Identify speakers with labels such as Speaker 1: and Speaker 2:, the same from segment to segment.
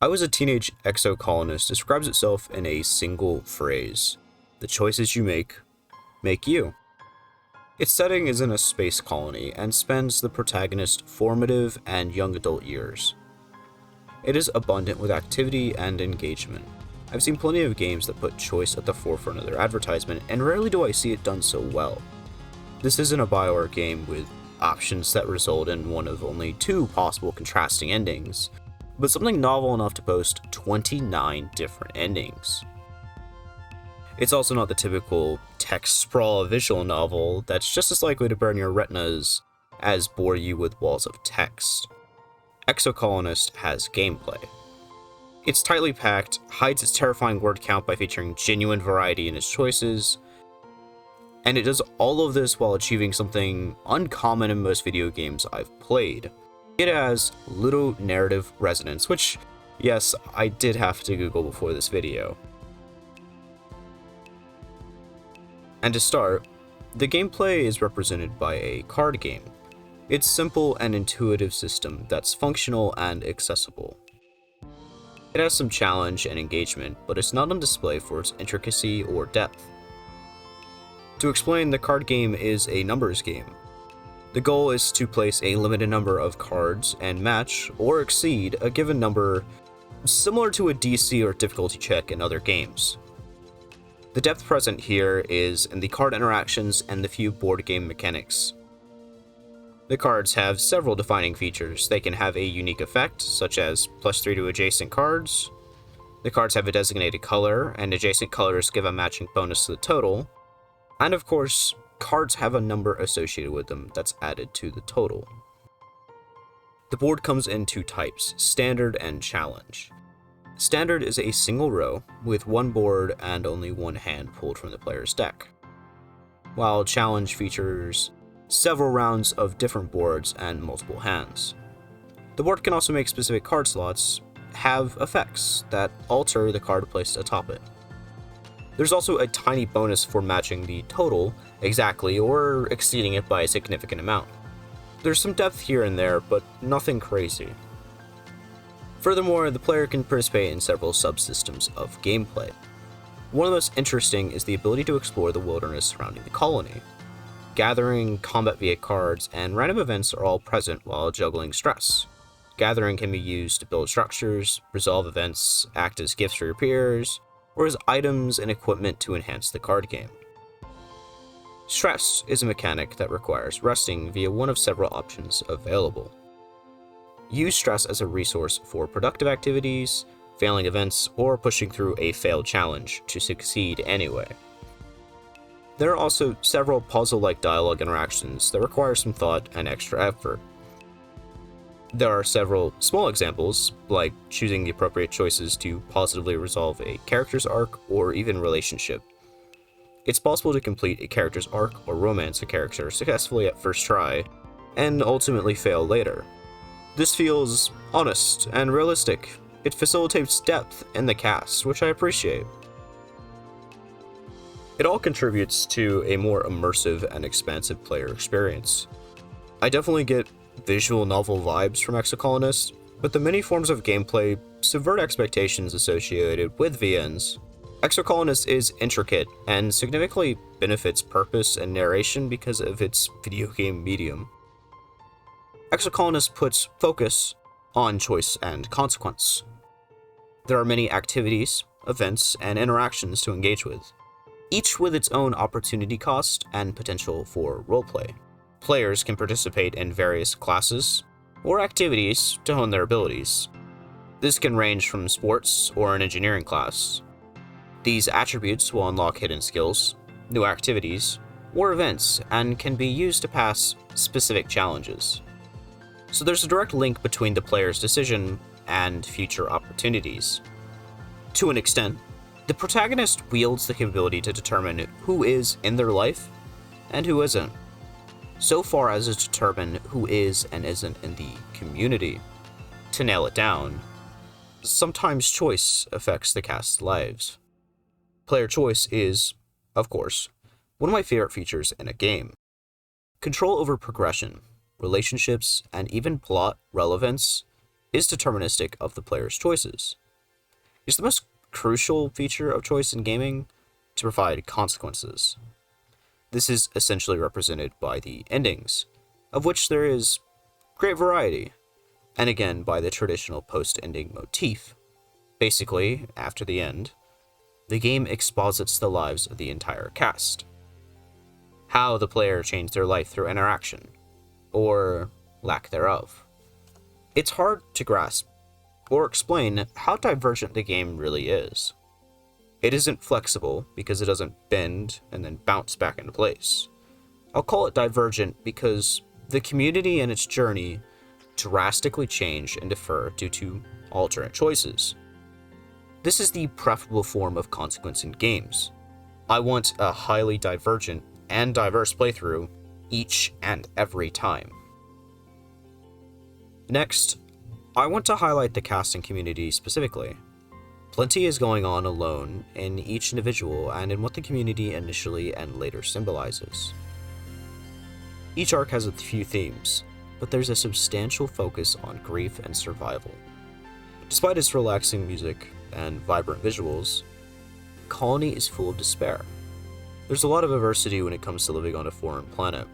Speaker 1: I Was a Teenage Exocolonist describes itself in a single phrase. The choices you make you. Its setting is in a space colony and spends the protagonist's formative and young adult years. It is abundant with activity and engagement. I've seen plenty of games that put choice at the forefront of their advertisement, and rarely do I see it done so well. This isn't a Bioware game with options that result in one of only two possible contrasting endings, but something novel enough to boast 29 different endings. It's also not the typical text sprawl visual novel that's just as likely to burn your retinas as bore you with walls of text. Exocolonist has gameplay. It's tightly packed, hides its terrifying word count by featuring genuine variety in its choices, and it does all of this while achieving something uncommon in most video games I've played. It has Ludo Narrative Resonance, which, yes, I did have to Google before this video. And to start, the gameplay is represented by a card game. It's a simple and intuitive system that's functional and accessible. It has some challenge and engagement, but it's not on display for its intricacy or depth. To explain, the card game is a numbers game. The goal is to place a limited number of cards and match or exceed a given number, similar to a DC or difficulty check in other games. The depth present here is in the card interactions and the few board game mechanics. The cards have several defining features. They can have a unique effect, such as +3 to adjacent cards. The cards have a designated color, and adjacent colors give a matching bonus to the total. And of course, cards have a number associated with them that's added to the total. The board comes in two types, standard and challenge. Standard is a single row with one board and only one hand pulled from the player's deck, while challenge features several rounds of different boards and multiple hands. The board can also make specific card slots have effects that alter the card placed atop it. There's also a tiny bonus for matching the total exactly or exceeding it by a significant amount. There's some depth here and there, but nothing crazy. Furthermore, the player can participate in several subsystems of gameplay. One of the most interesting is the ability to explore the wilderness surrounding the colony. Gathering, combat via cards, and random events are all present while juggling stress. Gathering can be used to build structures, resolve events, act as gifts for your peers, or as items and equipment to enhance the card game. Stress is a mechanic that requires resting via one of several options available. Use stress as a resource for productive activities, failing events, or pushing through a failed challenge to succeed anyway. There are also several puzzle-like dialogue interactions that require some thought and extra effort. There are several small examples, like choosing the appropriate choices to positively resolve a character's arc or even relationship. It's possible to complete a character's arc or romance a character successfully at first try, and ultimately fail later. This feels honest and realistic. It facilitates depth in the cast, which I appreciate. It all contributes to a more immersive and expansive player experience. I definitely get visual novel vibes from Exocolonist, but the many forms of gameplay subvert expectations associated with VNs. Exocolonist is intricate and significantly benefits purpose and narration because of its video game medium. Exocolonist puts focus on choice and consequence. There are many activities, events, and interactions to engage with, each with its own opportunity cost and potential for roleplay. Players can participate in various classes or activities to hone their abilities. This can range from sports or an engineering class. These attributes will unlock hidden skills, new activities, or events, and can be used to pass specific challenges. So there's a direct link between the player's decision and future opportunities. To an extent, the protagonist wields the capability to determine who is in their life and who isn't, so far as to determine who is and isn't in the community. To nail it down, sometimes choice affects the cast's lives. Player choice is, of course, one of my favorite features in a game. Control over progression, relationships, and even plot relevance is deterministic of the player's choices. It's the most crucial feature of choice in gaming to provide consequences. This is essentially represented by the endings, of which there is great variety, and again by the traditional post-ending motif. Basically, after the end, the game exposits the lives of the entire cast. How the player changed their life through interaction, or lack thereof. It's hard to grasp or explain how divergent the game really is. It isn't flexible because it doesn't bend and then bounce back into place. I'll call it divergent because the community and its journey drastically change and differ due to alternate choices. This is the preferable form of consequence in games. I want a highly divergent and diverse playthrough each and every time. Next, I want to highlight the casting community specifically. Plenty is going on alone in each individual and in what the community initially and later symbolizes. Each arc has a few themes, but there's a substantial focus on grief and survival. Despite its relaxing music and vibrant visuals, Colony is full of despair. There's a lot of adversity when it comes to living on a foreign planet,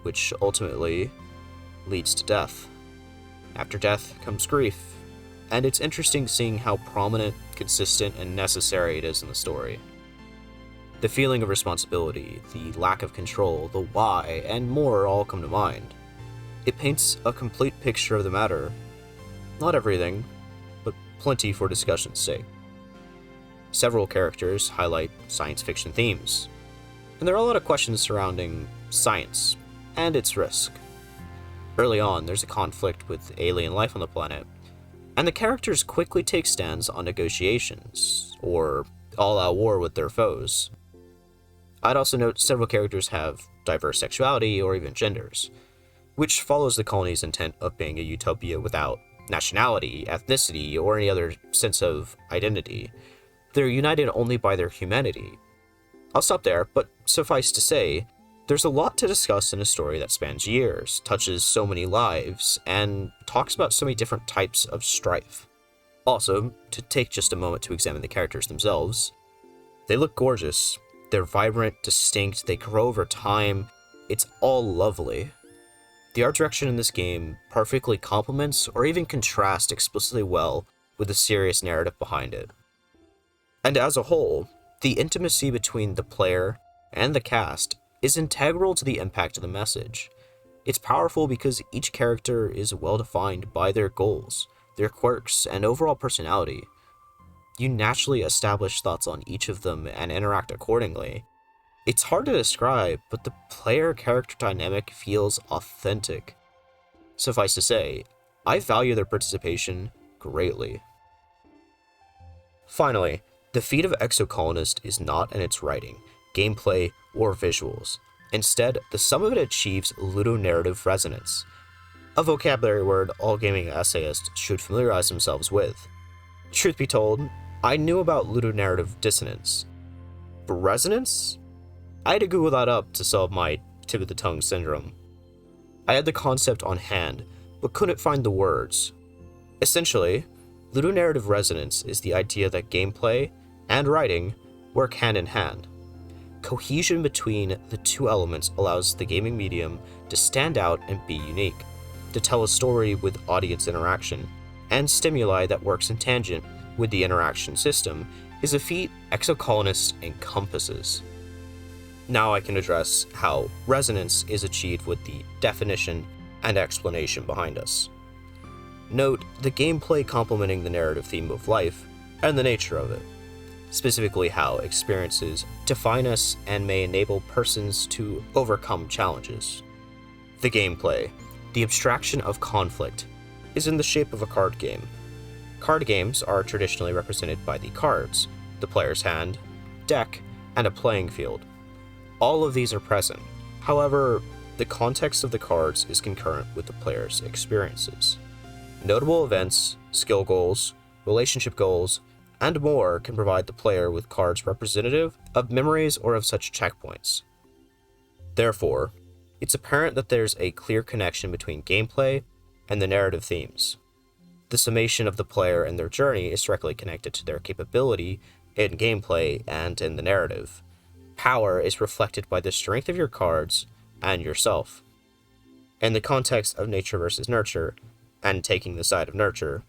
Speaker 1: which ultimately leads to death. After death comes grief, and it's interesting seeing how prominent, consistent, and necessary it is in the story. The feeling of responsibility, the lack of control, the why, and more all come to mind. It paints a complete picture of the matter. Not everything, but plenty for discussion's sake. Several characters highlight science fiction themes, and there are a lot of questions surrounding science and its risk. Early on, there's a conflict with alien life on the planet, and the characters quickly take stands on negotiations, or all-out war with their foes. I'd also note several characters have diverse sexuality or even genders, which follows the colony's intent of being a utopia without nationality, ethnicity, or any other sense of identity. They're united only by their humanity. I'll stop there, but suffice to say, there's a lot to discuss in a story that spans years, touches so many lives, and talks about so many different types of strife. Also, to take just a moment to examine the characters themselves, they look gorgeous. They're vibrant, distinct, they grow over time. It's all lovely. The art direction in this game perfectly complements or even contrasts explicitly well with the serious narrative behind it. And as a whole, the intimacy between the player and the cast is integral to the impact of the message. It's powerful because each character is well defined by their goals, their quirks, and overall personality. You naturally establish thoughts on each of them and interact accordingly. It's hard to describe, but the player-character dynamic feels authentic. Suffice to say, I value their participation greatly. Finally, the feat of Exocolonist is not in its writing, gameplay, or visuals. Instead, the sum of it achieves Ludo Narrative Resonance, a vocabulary word all gaming essayists should familiarize themselves with. Truth be told, I knew about Ludo Narrative Dissonance. But Resonance? I had to Google that up to solve my tip-of-the-tongue syndrome. I had the concept on hand, but couldn't find the words. Essentially, Ludo Narrative Resonance is the idea that gameplay and writing work hand in hand. Cohesion between the two elements allows the gaming medium to stand out and be unique, to tell a story with audience interaction, and stimuli that works in tangent with the interaction system is a feat Exocolonist encompasses. Now I can address how resonance is achieved with the definition and explanation behind us. Note the gameplay complementing the narrative theme of life and the nature of it, specifically how experiences define us and may enable persons to overcome challenges. The gameplay, the abstraction of conflict, is in the shape of a card game. Card games are traditionally represented by the cards, the player's hand, deck, and a playing field. All of these are present. However, the context of the cards is concurrent with the player's experiences. Notable events, skill goals, relationship goals, and more can provide the player with cards representative of memories or of such checkpoints. Therefore, it's apparent that there's a clear connection between gameplay and the narrative themes. The summation of the player and their journey is directly connected to their capability in gameplay and in the narrative. Power is reflected by the strength of your cards and yourself. In the context of nature versus nurture, and taking the side of nurture,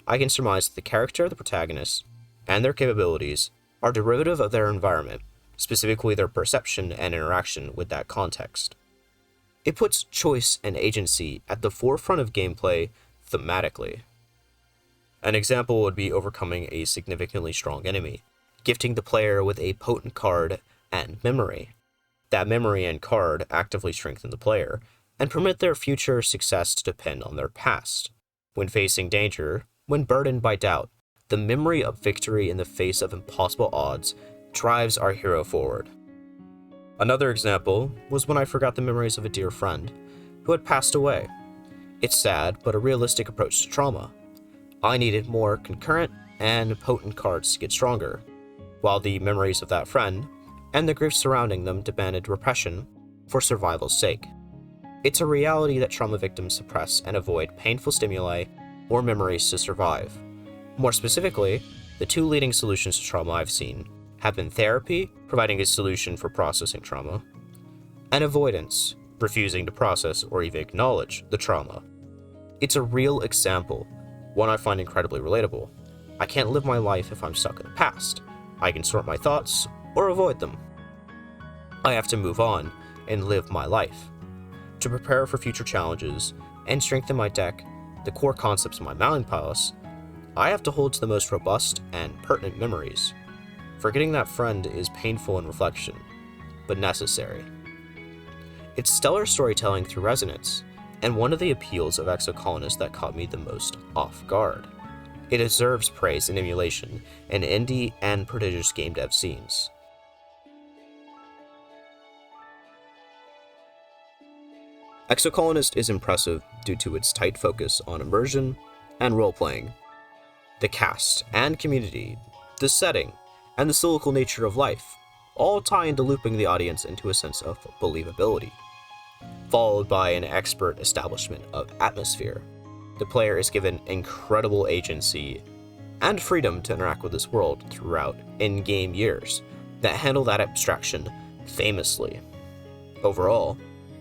Speaker 1: I can surmise that the character of the protagonist and their capabilities are derivative of their environment, specifically their perception and interaction with that context. It puts choice and agency at the forefront of gameplay thematically. An example would be overcoming a significantly strong enemy, gifting the player with a potent card and memory. That memory and card actively strengthen the player and permit their future success to depend on their past. When facing danger, when burdened by doubt, the memory of victory in the face of impossible odds drives our hero forward. Another example was when I forgot the memories of a dear friend who had passed away. It's sad, but a realistic approach to trauma. I needed more concurrent and potent cards to get stronger, while the memories of that friend and the grief surrounding them demanded repression for survival's sake. It's a reality that trauma victims suppress and avoid painful stimuli or memories to survive. More specifically, the two leading solutions to trauma I've seen have been therapy, providing a solution for processing trauma, and avoidance, refusing to process or even acknowledge the trauma. It's a real example, one I find incredibly relatable. I can't live my life if I'm stuck in the past. I can sort my thoughts or avoid them. I have to move on and live my life. To prepare for future challenges and strengthen my deck, the core concepts of my Mountain Palace, I have to hold to the most robust and pertinent memories. Forgetting that friend is painful in reflection, but necessary. It's stellar storytelling through resonance, and one of the appeals of Exocolonist that caught me the most off guard. It deserves praise and emulation in indie and prodigious game dev scenes. Exocolonist is impressive due to its tight focus on immersion and role-playing. The cast and community, the setting, and the cyclical nature of life all tie into looping the audience into a sense of believability. Followed by an expert establishment of atmosphere, the player is given incredible agency and freedom to interact with this world throughout in-game years that handle that abstraction famously. Overall,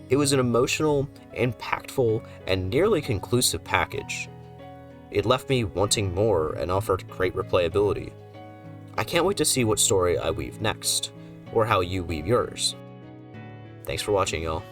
Speaker 1: it was an emotional, impactful, and nearly conclusive package. It left me wanting more and offered great replayability. I can't wait to see what story I weave next, or how you weave yours. Thanks for watching, y'all.